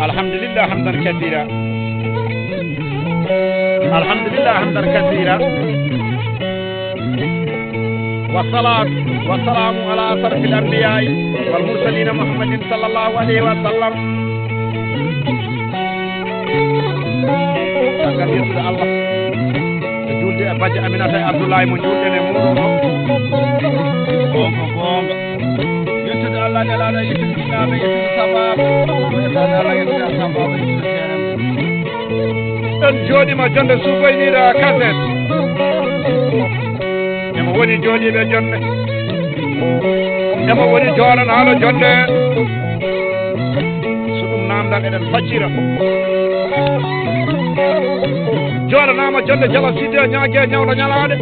الحمد لله حمدا كثيرا الحمد لله حمدا كثيرا والصلاة والسلام على أشرف الأنبياء والمرسلين محمد صلى الله عليه وسلم. شكرا يسر الله جولد باجي أمينة عبد الله من جولد نمود يسر الله جلاله يسر كتاب يسر سباب ويسر الله يسر سباب جودي ما جند سوبيني را كاسيت ema woni jooɗiɓe jonde ema woni jooɗan haala jonde so ɗum namdal eɗen faccira jooɗanama jonde jala sidde ñague ñawɗo ñalaɗe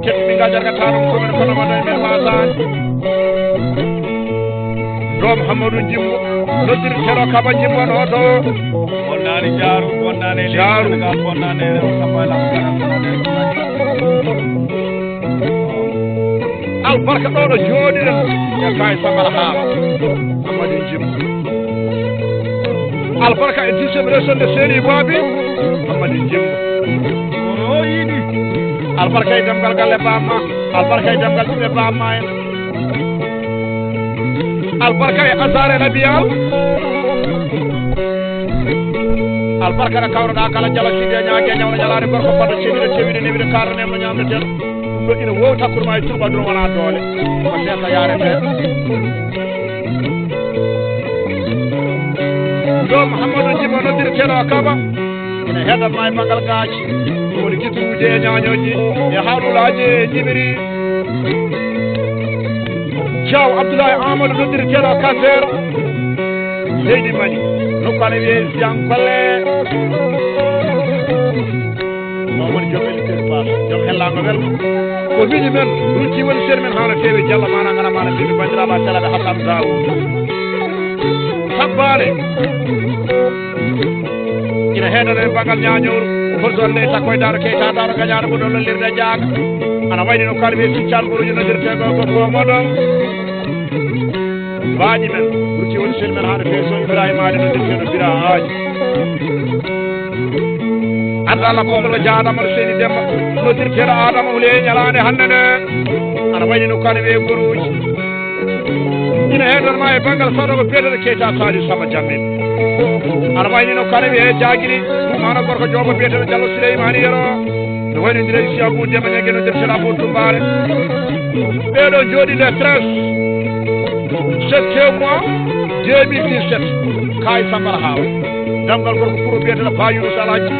keɓɓi min gajargata ɗum komin kono waɗa men masani ɗo Mouhamadou Jimbo noddiri tero kaba jimbono to bonnani jaaru bonnani jaaru bonnani sapala albarka ɗo ɗo jooɗiren e kay samara haala Amadou Jimbo albarka e dixiéme région de série babi Amadou Jimbo o yiɗi albarka e demgal galle bamma albarka e demgal ɓiɓɓe bamma en albarka e asare nabiyal albarka ɗo kawreɗa kala jala sidde ñague ñawna ñalade gorko faddo cewide newide karanemo ñamdeten ɗum ɗo ina wowi takkude ma e turɓa ɗum wona doole ko seka yarete ɗo Mouhamadou Jimbo noddirteɗo kaba ina heɗatma e banggal gaaci woni guittuji e ñañoji e haalulaji e jibiri Diaw Abdoulaye Amadou noddirteɗo Kasero leydi Mali nokkane wiye Siyankolle o woni joom wellitir pas joom hellago welgo ko wiɗi men rucci woni seeri men hano fewi jalla mana ngana mana mbiɓe bandiraɓa telaɓe Hassane Dawoud sabbare ina heeɗano e banggal ñañoru holtolle takkoye daaro keyta daaro gañaɗo ɓuɗo lollirde jaaga ana wayni no kala wiye siccan ɓuruji noddirtego ko moɗon baañi men rucci woni seeri men hano fewi so Ibrahima Ali noddirteɗo bira haaji anda Allah pomolo jaadama no seydi Demba noddirteɗo Adama Wule ñalande hande nde ana wayni no kala wiye goruji ina heeɗonma e banggal saɗogo biyeteɗo Keita Saliou Samba Jammin ana wayni no kala wiye Jaguiri ɗumano gorko jooɓo biyeteɗo Diallo Souleymani Yero no waynodiri e Siyakou Demba ñaggue noddirteɗo Abou Toumbare ɓeɗo jooɗi le 7 mois 2017 kay Sambara Hawa damgal gorko pour biyeteɗo Ba Younouss Alaji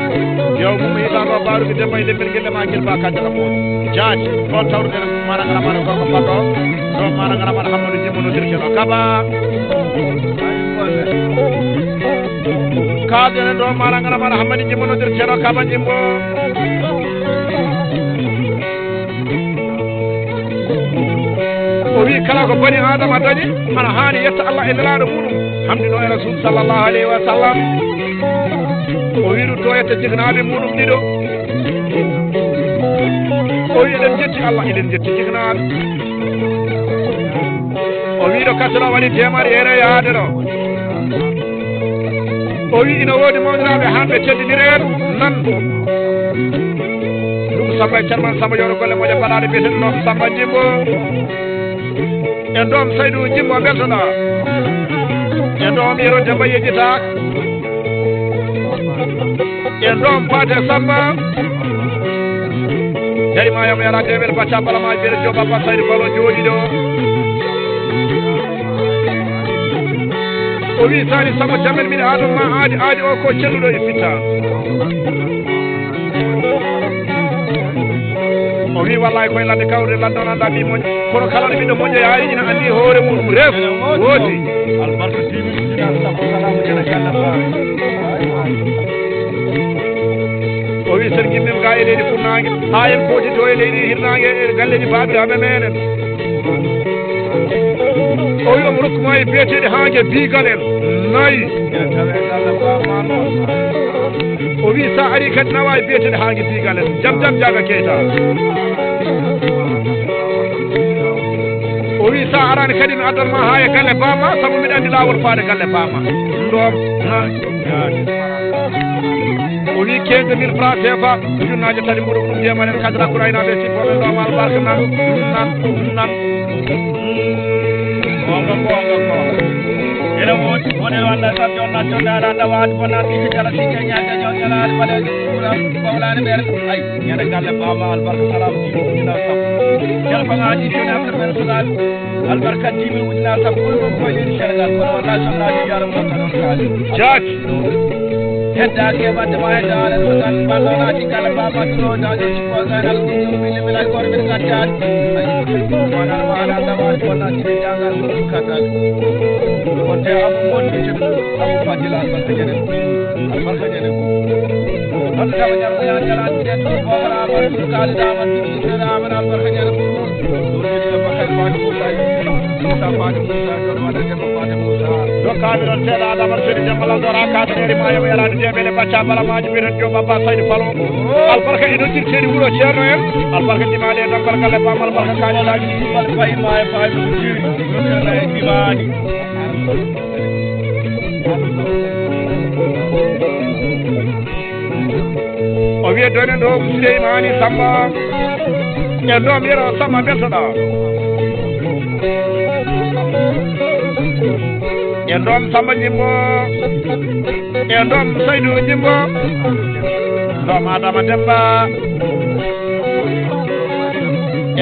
yew mum hitano baruɓe Demba e lembel guel ma guel ba kaddala moɗi jaati ɗon tawruɗen mana ngana mana gorko fadɗo ɗo mana ngana mana Hamadou Jimbo noddirteɗo kaba kaadene ɗo mana ngana mana Hamadou Jimbo noddirteɗo kaba Jimbo o wi kala ko bani adama dañi ana hani yetta Allah e nelaɗo muɗum hamdino e rasul sallllahu alayhi wa sallam o wi ɗum to yetta jignaɓe muɗum ɗiɗo o wi eɗen jetti Allah eɗen jetti jignaɓe o wi ɗo kasoro waɗi temari ene yaade ɗo o wi ina woodi mawɗiraɓe hanɓe teddinire en nan ɗum Samba e Thierman Samba yoro golle moƴe mbaɗaɗe biyeteɗo noon Samba Jimbo e ɗon Saydou Jimbo beltoɗa e ɗon Yero Demba yejjitaka e ɗon Pate Samba jarima yamo yala deɓel bacca balama biyete Joe Baba Saydou Balo jooɗi ɗo o wi Sali Samba Jamel mine adama aadi o ko celluɗo e fitta o wi wallahi koye ladde kawre ladde on anda mbi moƴƴo kono kala ɗo ɓiɗɗo moƴƴo yaari ina andi hoore muɗum ref wooti albarka timina sabo salamu jena galla ba o wi sen gimmim ga e leydi funnague ha en pootito e leydi hirnague e galleji babiraɓe meɗen o wi omo rokkuma e biyeteɗe hague bigal en nayyi o wi sa ari kadi nawa e biyeteɗe hague bigal en jam jaga Keita o wi sa arani kadi no addan ma ha e galle bama sabu mi andi lawol faade galle bama ndom o wi 15000 francs CFA junnaje tadi mbuɗo ɗum ndemanen kadra kuraynaɓe sippoɓe ndoma albarka nan gonga ene woodi woni walla tan jonna jonnaaɗa dawaade bonnaat ɗi jala sikke ñaade jonnalaade bale bawlaade ɓeere ay ñande galle bama albarka salam ɗi ujuna sab jalfangaaji joni affaire ɓeere sogaaɓe albarka 10 000 ujuna sab ɓuri koyɗini sénégal kono walla sonnaji jaram ɗo kanon kaali jaaki heddaake wadde ma heddaare so tan ballonaaji galle bama ɗo daño sikko ganal ɗumɓille milay koore mbiɗe gaddaade ay wonal waala dawaade bonnaat ɗi jangal ɗum kaddaade wonde amu wonde amu fadila albarka jenen albarka jenen non tawa jam ya jalan de to bawara ma to kali da man ti da man albarka jenen do ni ba kay fa Musa Musa fa Musa do wala de fa Musa do kali ron tela da mar sedi jamala do ra ka de ma yo yala de bele bacca bala ma ji biren jo baba saydi falo albarka ino tir sedi wulo cerno en albarka di ma de albarka le ba mal albarka kali da ji bal fay ma fa do ji do la di mani o wiye done ɗo Souleymani Samba e ɗo mbiyata Samba beltoɗa e ɗon Samba Jimbo e ɗon Saydou Jimbo ɗon Adama Demba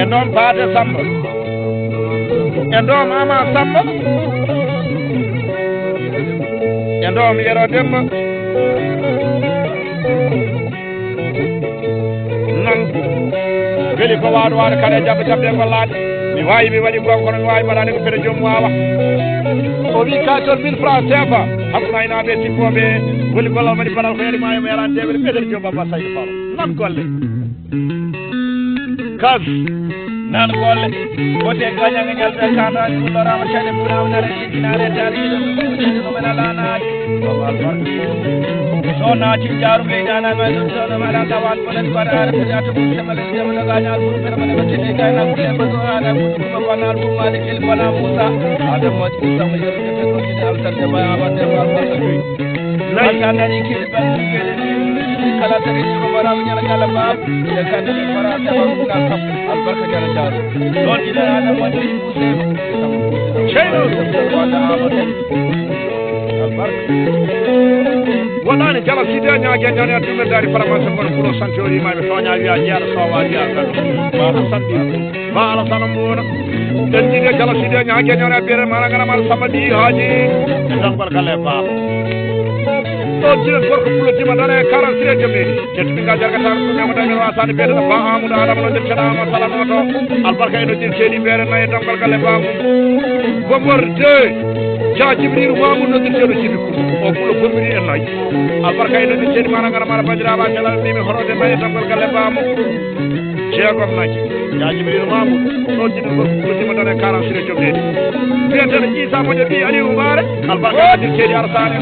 e ɗon Bade Samba e ɗon Ama Samba e ɗon Yero Demba weli ko waɗo waɗa kala jabbe jabbe gollade mi wawi mi waɗi gon kono mi wawi mbaɗani ko fede joom wawa o wi 14000 francs CFA hakkude aynaɓe sippoɓe woni gollal waɗi banal ko yaɗima mo yarani deɓere ɓedere joom baba saydo faro nan golle kas nan golle wote gañanga ñalde kanaji ɗuɗɗorama ceɗe ɓurawnare ɗiɗinare tariɗo ɗumen alanaji baba albarka so naati jaaru be dana ma do so ma da wan ko den bara ara ko jata bu sama le jama da gañal bu fere ma ne tede gayna bu le ba do ana bu ko banal bu ma de kel bana musa ada mo ci sama yo ke ko ci dal tan ba aba de ba ba ko la kana ni ki ba ni kala tari ko bara ma ñala kala ba de kan ni bara de ba ko ka al barka jara jaaru don ci da ana mo ci bu se cheyno wala amade al barka wonani jala sidi a ñaage ñane addume dari farama sen kono kulo santori maɓe toña wiya jeeɗa sowa wiya kan ma sandi ma ala sana muna en jiɗe jala sidi a ñaage ñane bere mana ngana mal sama ɗi haaji e dangal galle baaba ɗo jiren gorko pulo jima dana e 43 jomnedi jettuɓingal jargatar ɗumema dañen wasade beeɗeɗo ba amadou adama no jetteɗama salanoto albarka eno jin seeɗi beere nayi dangal galle bamum gomor 2 ja jibril mamu noddirteɗo jibi kum o pulo formiri en nayi albarka e noddirteɗi mana ngara mara badiraɓa jalal mimi horode nayi dangal galle bamo jeegom nayi ja jibril mamu ɗon jiɗi gorko pulo jima dana e 43 jomnedi wiyeteɗo issa moƴo ɓi ali umare albarka noddirteɗi arsane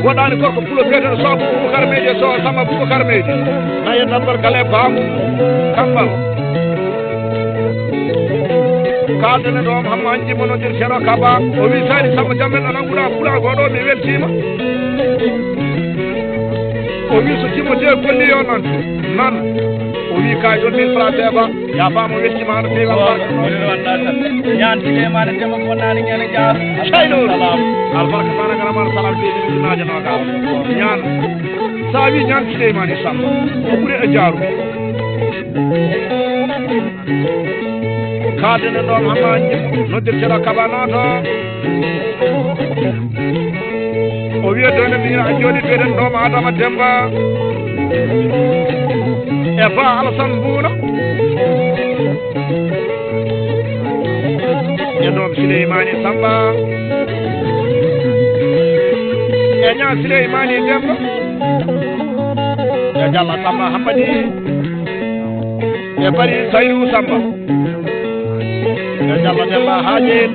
woɗani gorko pulo biyeteɗo so Boubacar Meidi so Samba Boubacar Meidi nayi dangal galle bamo kambal kaldene ɗom hamma jimonodir ceero kaba o wi sani Samba Jamel ananguɗa pula goɗo mi weltima o wi so jimmode golli yo nan o wi kay ɗon 1000 francs CFA ya famo weltima no fewi albarka wonɗa tan ñantile maɗa tema bonnani ñane jaar ceyno albarka mana gara maɗa salam ɓeɗinaji noga ñan sa wi ñantile mani Samba o ɓuuri e jaaru kaadene ɗon hamma noddirteɗo kaba noto o wiya done mbina a jooɗi ɓeɗen ɗoma Adama Demba e ba Alassane Mbuna e ɗom Souleymani Samba e ña Souleymani Demba e Jalla Samba Hammadi e bari Saydou Samba e Jalla Demba Hajin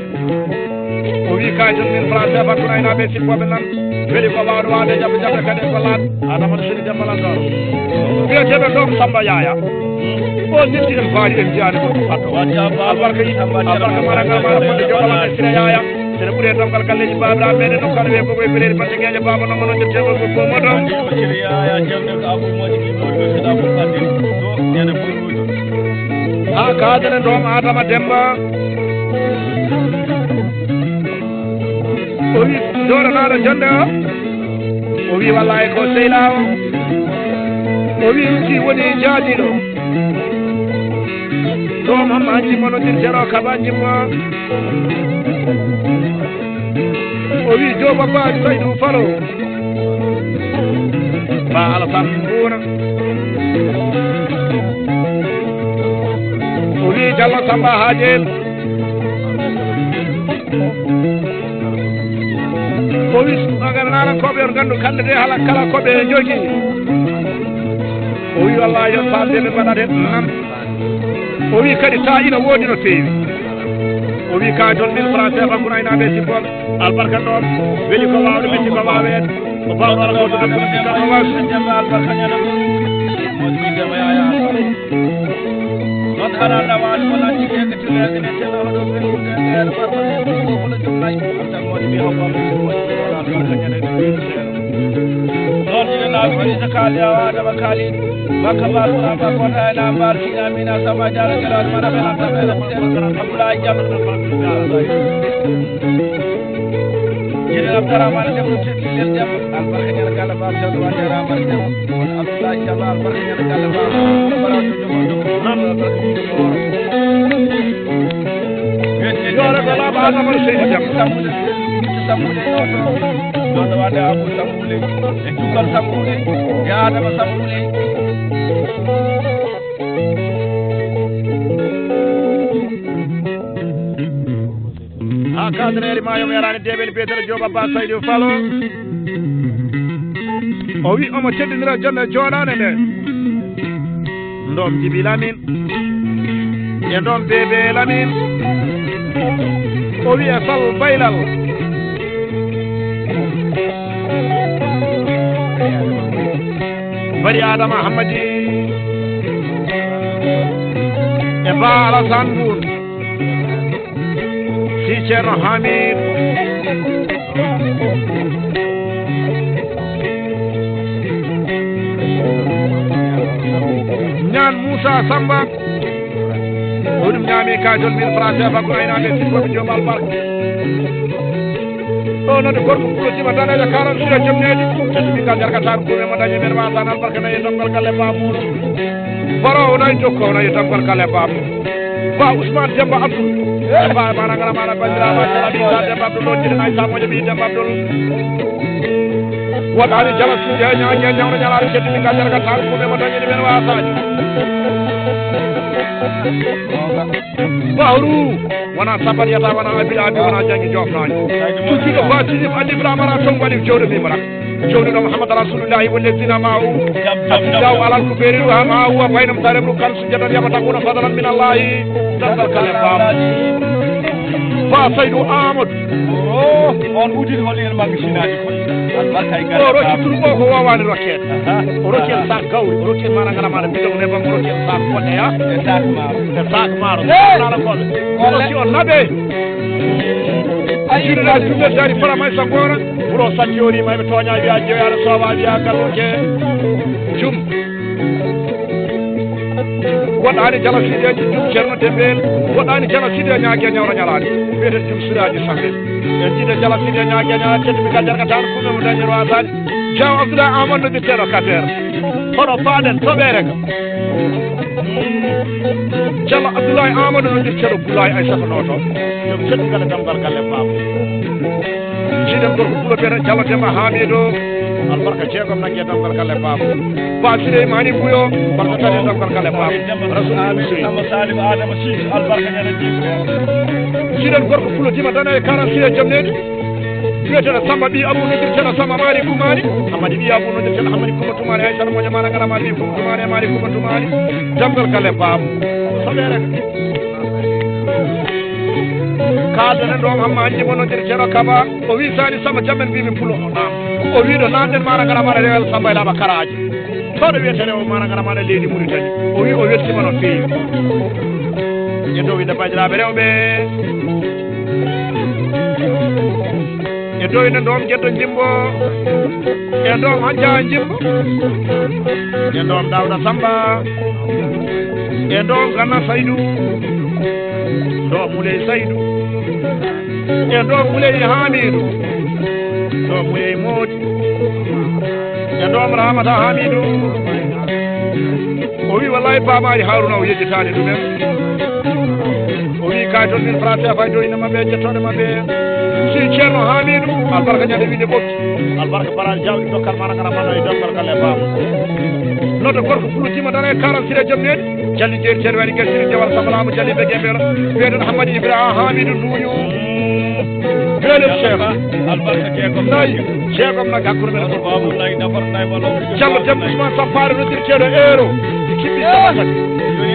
o wi kay 1000 francs CFA kuna aynaɓe sippoɓe nan weli ko wawde wade jaɓe jaɓe kadi ko laat adama seni dembalanɗor wiyeteɓe ɗom Samba Yaya o netti en faali en jiyani ko fatto albarka maragal maɗa fonde joɗalande Sira Yaya sene ɓuuri e tamgal galleji babira meɗen ɗum kala wiye bogo e beleri batte gueƴe baba nomo noon jetteɗo ko bomoto ha kadene ɗom Adama Demba o wi joɗanaɗo jonde o wi wallahi ko seyla o wi rutti woni jaadiɗo ɗom hamma jimmo no dirtero kaba jimmo o wi Joba Ba Saydou Falo ba Alassane Mbuna o wi Diallo Samba Hajel o wi agananarankoɓe on gandu kande de hala kala koɓe jogui o wi wallahi yon falde men waɗat hen nam o wi kadi ta ina woodi no feewi o wi ka jon 1000 francs CFA kono aynaɓe sippoɓe albarka ɗon weeli ko wawde metti ko wawede o bawɗo ala goto ɗum sikkat o wawi albarka ñana moƴƴidema Yaya non haranda waɗi wona jigege tilegene teno hoɗo ɓendude nder barbaɗeola jomlay tan moɗi mbi hawbaɓe albarka ñana noon ine naawi waɗita kaali a adama kaali makka mbaɗona mba kota ena mbar sinamina Samba Diallo jalaɗo maɗa ɓelantaɓeɗa Abdoulaye Diallo jeni Abdourahmane Demba tettilen Demba albarka ñana galle bam Diallo wa jaramare Demba won Abdoulaye Diallo albarka ñana galle bam barato jogoɗo non albarka yore ko laaɓa Adama Seydi Demba sambude ɗoɗo wadde Abou Samboulé e Jugal Samboulé e Adama Samboulé ha kadraneri ma yomo yarani deɓel biyetere Joba Ba Saydou Falo o wi omo teddinira jonde joɗade nde ndom Djiby Lamin e ndom Bébé Lamin o wi e Sall Baylal bari Adama Hamadi e Ba Alassane Mbour si Ceerno Hamid ñaan Moussa Samba o ɗum ñaami kajol 1000 francs CFA ko aynaɓe sippoɓe Joom albarka o node gorko ɓulotima danejo 46 jomneji tedduɓingal jargatan kume mo dañi men wasan albarka nayi tamgal galle bamuɗo baro nayi jokko nayi tamgal galle bamu ba Ousmane Demba Abdoul e ba managara mana bandiraɓa calaɗisa Demba Abdoul ɗo jiɗi ay samojo ɓi Demba Abdoul waɗani jala suuɗe ñague ñawno ñalaɗo tedduɓingal jargatan kume mo dañini men wasaji Bahru wona sabariyata wona abiɗaɓe wona janggi jofnani tusiɗo basinif aliframara ton waɗi jowɗo mimara jowɗuɗo Mouhammad Rasulullahi wallezina ma u asidaw alal ko ɓeeriɗo ha ma uwa baynam taremru kan sujjadan yamata kuna fadalan min Allahi dandal kale bam Ba Saydou Amadou on udit hol en magasinaji koy albarka e gal o rokki turbo ko wawani rokkede o rokki en sak gawri o rokki en mana ngala maɗa bidon ne bam o rokki en sak kodde ya e sak maaro nana kolle o rokki on naɓe juɗoɗa jumel dari faramay sa gora ɓuuro santi o rima eɓe toña wiya jeeyaɗo sowa wiya galloke jum woɗɗani jala sideji jum ceerno Dembel woɗɗani jala side ñague ñawra ñalani wiyeten jum siraji sambe en jiide jala side ñague ñalani tedduɓe ka jargatan kume mo dañir wasani Jaw Abdoulaye Amadou no bitteɗo kater hono faɗen toɓere ka Jalla Abdoulaye Amadou no bitteɗo Boulaye Aissata Noto ɗum teddugal e damgal galle bam jiɗen gorko ɓuuro biyete Diallo Demba Hamidou albarka ceegom naggue damgal galle bam basire mani buyo barka tadi damgal galle bam rasulullah salim adama si albarka ñana jiɓe jiɗen gorko fulotima dana e 46 jomnede wiyeteɗo Samba ɓi Abou nodirteɗo Samba Mari Kumani Hamadi ɓi Abou nodirteɗo Hamadi Kuma Tumani hay tan moƴo mana ngara mari Kuma Tumani e Mari Kuma Tumani damgal galle bam soɓere kalden ɗon hamma hanji monodir ceero kaba o wi sani samba jammen mbimi pulo o nam o wi ɗo namden mana gara maɗa rewel samba e laaɓa karaji toɗo wiyete rewo mana gara maɗa leydi Mauritanie o wi o weltima no feewi e dow inde bandiraɓe rewɓe e dow inde ɗon jeddo jimbo e ɗon hanja jimbo e ɗon Dawda Samba e ɗon Gana Saydou ɗo Moulay Saydou e ɗo Moulay Hamidou ɗo Moulay Modi e ɗon Ramata Hamidou o wi wallahi bamaji Haruna o yejjitani ɗumen o wi kay toon min français fay doyne mabɓe jettoɗe mabɓe si ceerno Hamidou albarka ñande wiide ɓofti albarka baraji jawɗi dokkal mana gara manno e dongal galle bam nodde gorko pulutima dara e 40 sire joom nede jalli jeeri ceerno waɗi guel siri jawal samalamu jalli ɓe guembero weɗon Hamadi Ibrahima Hamidou Nduño weelem cheikh albarka nayi ceegom nag hakkude men jallo debbo Ousmane Sampare noddir ceeɗo euro kimmi sabatati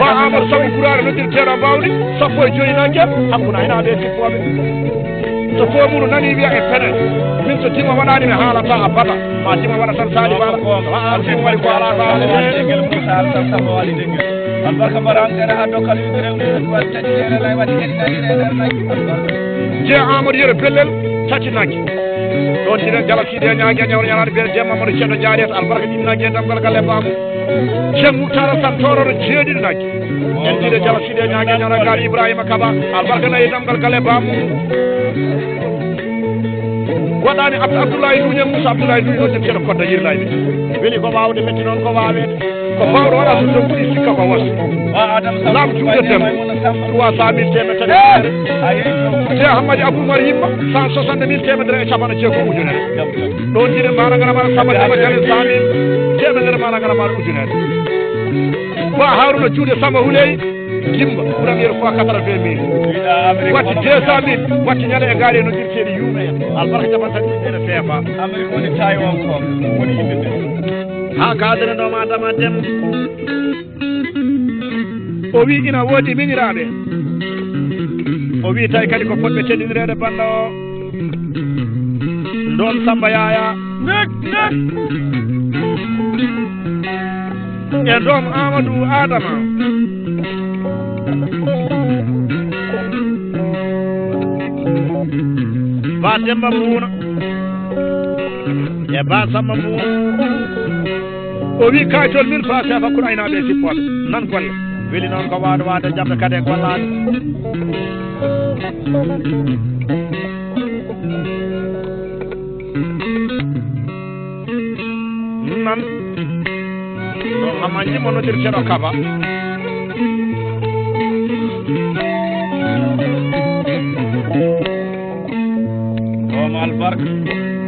ba Amadou Samou Bourare noddir ceeɗo mbawdi sappo e joyi nangue hakkuna hina ɓe sippoɓe so fomuru nani wiya e penen min so tima waɗani mi haalata a bata ma tima waɗa tan sali bala tima waɗi ko ala baɗegel musal tan samba waɗi degel albarka mbarangere ha dokkal yidere waɗi taƴitere lay waɗi kadi naɗiɗe nayi je Amadou Yero Pellel tati nagge ɗon jiren jala siide ñague ñawre ñalade biyete je Mamadou ceerno Diarete albarka ɗin nagge damgal galle bamum ceerno Moutara Sane toroɗo jeeɗiɗi nagge en jiide jala siide ñague ñawre gaari Ibrahima Kaba albarka nayi damgal galle bamum waɗani Abdoulaye Nduñe Moussa Abdoulaye Nduñe noon ceerno kodda yirlayɓe weeli ko wawde metti noon ko wawede ko bawɗo waɗa so ɗum ɓuuri sikka ko was lam juuɗe dem 300 000 temedere te Hammadi Aboumar yimma 160 000 temedere e capanɗe jeegom ujunere ɗon jiɗe mana gara maɗa Samba Demba Jale 100 000 temedere mana gara maɗa ujunere ba Haruna juuɗe Samba Houley Gimba premiére fois 80 000 watti 200 000 watti ñande e gaari no dirteɗi yuume en albarka capantati ene feefa Amérique woni tawi on ko woni yimɓe ɓe ha kadere ɗo ma dama dem o wi ina woodi miñiraɓe o wi tawi kadi ko poɗɓe teɗinirede banda o ɗon Samba Yaya e ɗon Amadou Adama ba Demba Mbuuna e ba Samba Mbuuna o wi kaytol 1000 francs CFA hakkude aynaɓe e sippoɓe nan golle weeli noon ko wawde wade jamde kadi e gollade nan ɗon hamma jimmo nodir ceeɗo Kaba albarka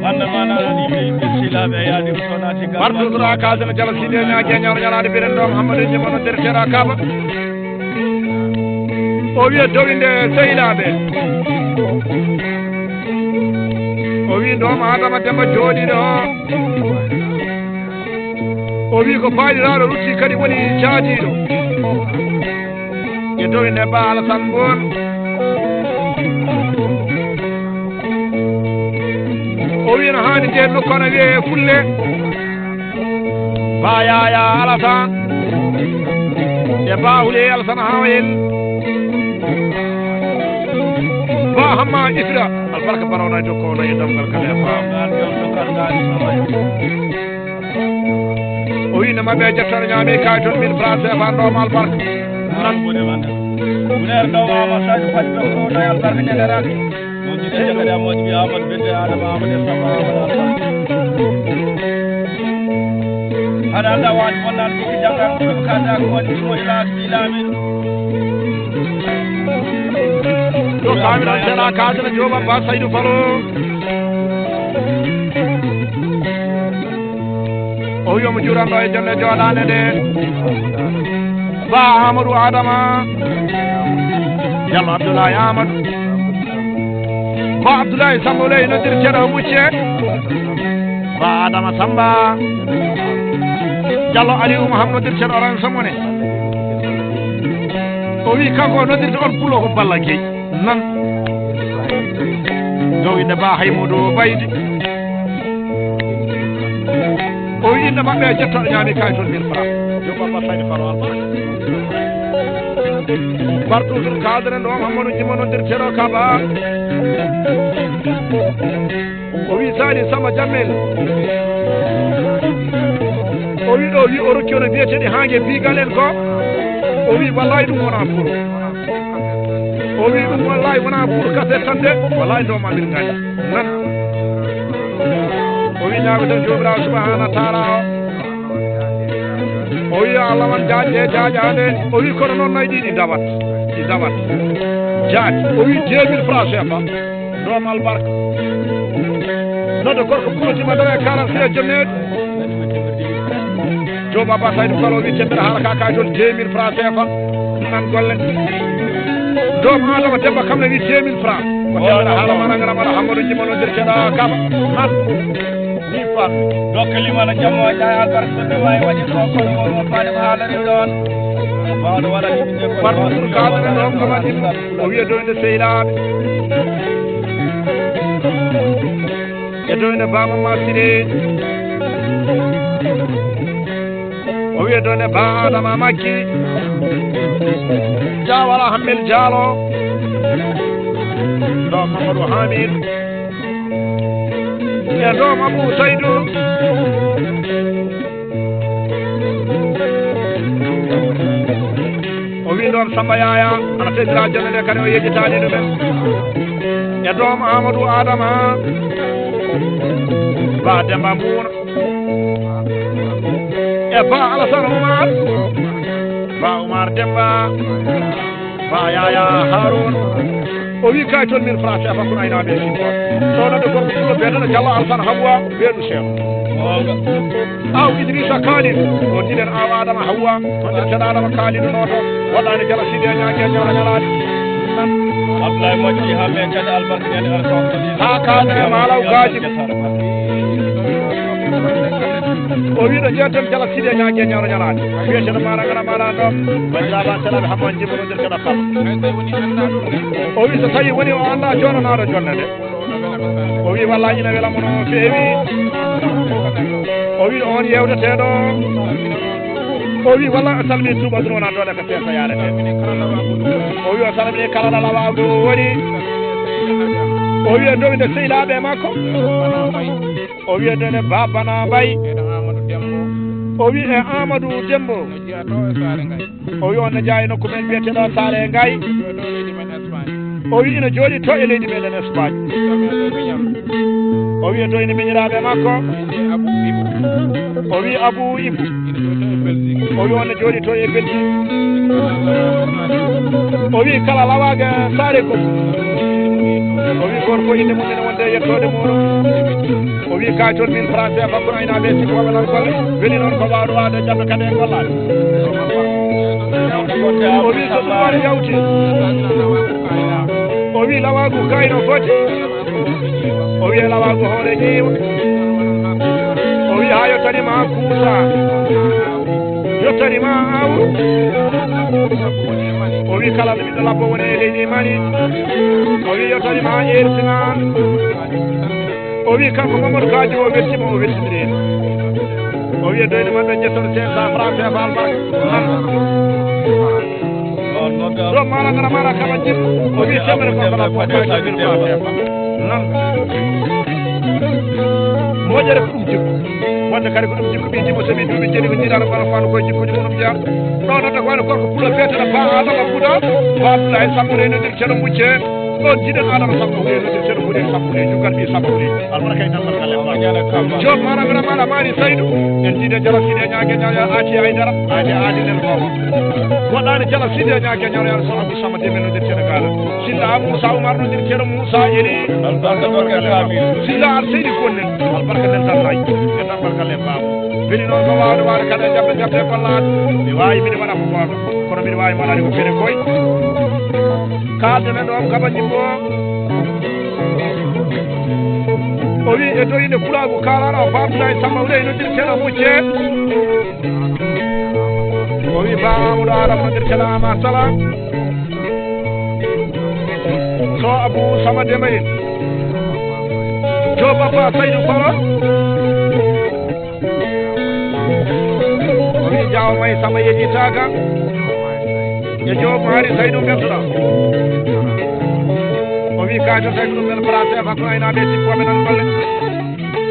wanda mana ni be silabe yaadi sonati gal bardu dura kazen jala sile ñaage ñawr ñalaade biren ɗon Hammadou Jimmo no der tera Kaba o wiye dowinde sehilaɓe o wi ɗom Adama Demba jooɗiɗo o wi ko baɗiraɗo rutti kadi woni caadiɗo e dowinde Ba Alassane Ngom o wino hani nden nokkono wiye fulle Ba Yaya Alassane e Ba Houleye Alassane Hawel Ba Hamma Isra albarka barawna dokko no e damgal kala e fam o wino mabɓe jettore ñaami kay toon 1000 francs CFA ndoma albarka nan bone wanda buner dawama sadio fadi dokko no albarka ñagaraki jide kadi amoji bi Amadou binte Adama Amadou Samba hada anda wani wonnan ɗiki jangan ko kada ko woni mo ilami to kamina tena kadana joba Ba Saydou Falo o yomo juranɗo e jonde joɗane nde Ba Amadou Adama Diallo Abdoulaye Amadou Ba Abdoulaye Samba Houleye noddir ceeɗo Mucce Ba Adama Samba Diallo Aliou Mouhamed noddir ceeɗo Oran Samone o wi kanko noddirde on pulo ko Balla Gueye nan dow inde ba Haymudou Baydi o wi inde maɓɓe jettoɗo ñaami kayitol 1000 francs yo baba saydi faro albarka bar toujours kadre ɗo Mamadou jimonondirteɗo kaba o wi sani Samba Jammel o wi ɗo wi o rokki ono biyeteɗi hangue bigal en ko o wi wallahi ɗum wona pour o wi ɗum wallahi wona pour kase tan de wallahi ndoma min gandi nan o wi ñaago tan jomirawo subahana taala o wi Allah man jaaje jaajade o wi kono noon nayi ɗi dawat jaaji o wi 2000 francs CFA ndom albarka nodde gorko ɓurotima dawe 46 jonneɗe Joe Baba Saydou Kalo wi tembere haala ka kayitol 2000 francs CFA nan golle doom Adama Demba kamne wi 2000 francs ko tembere haala managara mara Hamadou jimonondirteɗo kaba nan ni fammi donc limana jammo jaay albarka ɓe wawi waɗi ko kono on faade ko haalani ɗon bawɗo waɗa partout kadre ɗon kamati o wiya doyde sehilaɓe e doyde Baba Masire o wiya doyde Ba Adama Makki Jawala Hammel Dialo ɗo Mamadou Hamidou e ɗom Abou Saydou o wi ɗon Samba Yaya ana tedira jonde nde kadi o yejjitani ɗumen e ɗom Amadou Adama Ba Demba Mbouna e Ba Alassane Oumar Ba Oumar Demba Ba Yaya Haroun o wi kayitol 1000 francs CFA kono aynaɓe simbo ɗo nodde gorko ɓuuro beetano Diallo Alassane Hawa weeɗu Cheikh aw Idrissa Kalin o jiɗen aw Adama Hawa on ƴetteɗa Adama Kalin noto waɗani Jala Sidi e ñague ñawra ñalade Abdoulaye moƴƴi hamme kadi albarka ñande ala ha kadre malaw gaji o wiɗo jeeten Jala Sidi e ñague ñawra ñalade wiyeteɗo maragana maɗa ɗo bandiraɓe selaɓe hamman jimonondirteɗo kaba o wi so tawi woni o anda jonanaɗo jonne de o wi wallahi ina welamo no feewi o wi on yewdeteɗo o wi wallahi o salmini tuuɓa ɗum wona dole ko seesa yarete o wi o salmini kala ɗo lawago woni o wi e dowde sehilaɓe makko o wi e dowde Babana Mbaye o wi e Amadou Dembo o wi on ne jeeya nokku men biyeteɗo Saare Ngaye o wi ina jooɗi to e leydi meɗen Espagne o wi e doyne miñiraɓe makko o wi Abou Ibou o wi on ne jooɗi to e Belgique o wi kala lawaga Saare Gom o wi goto fof inde mum ene wonde yettode muɗum o wi kayitol 1000 francs CFA kono aynaɓe sikkoɓe nan golle weeli noon ko wawde wade jamde kadi e gollade o wi so ɗumon yawti o wi lawagu kayno foti o wi lawagu hoore ƴiiwa o wi ha yettanima Kousa yettanima aw o wi kala ɓiɗɗo labbo woni e leydi Mali o wi yettanima Ersinal o wi kanko Mamadou Kadio o weltima o weltidiri o wi doyde maɓɓe jettoɗo 500 francs CFA albarka ɗo malagara mara kala jim o wi temere kokala fotaji nan moƴere ko ɗum jikku wonde kadi ko ɗum jikku ɓi jimo somi duuɓi jeni ko jiiɗaɗo kono fano koye jikkuji munum jeeya ɗo nodde ko wayno gorko pulo beeteɗo Ba Adama Bouda Ba Abdoulaye Sambou ne nodir ceɗo mucce ɗon jiɗen Adama Sambou ne nodir ceɗo ɓuuri Sambou ne juggal ɓi Sambou ne almana kay namdal galle jom managara maɗa Mari Saydou en jiide Jala Sidi e ñague ñawre aati Aydara aadi aadinel fofo woɗɗani Jala Sidi e ñague ñawre yaɗa so Abdou Samad demen nodir ceɗo gaala silla a Moussa Oumar nodir ceɗo Moussa Eli silla ar seydi gonnen albarka nden tan nayi e namdal galle baba weli noon ko wawde wade kadi jabde gollade mi wawi mbiɗa waɗa ko goto kono mbiɗa wawi waɗade ko fere koye kalde men ɗon kaba jimbo o wi e doyinde kulagu kalano Ba Abdoulaye Samba Wurey noddirteɗo mucce o wi Ba Amadou Adama noddirteɗo Ama Sala so Abou Sama Demayin Jo Papa Saydou Koro Omi Jaw May Sama Yeji Taga e Jo Mari Saydou Betula Omi Kajo Saydou Mel Praté Fakko ayna be tippo be nan balle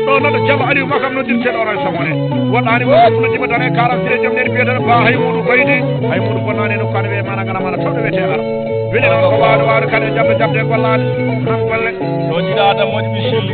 do non jaba ali makam no dirte do ray samone wadani ko no jiba dane karam dire jom ner bieta ba hay mudu koyde hay mudu bonane no kanwe mana ngana mana tawde wete ar wele non ko waado waado kala jabbe jabbe ko laade han golle do jida adam modi bishi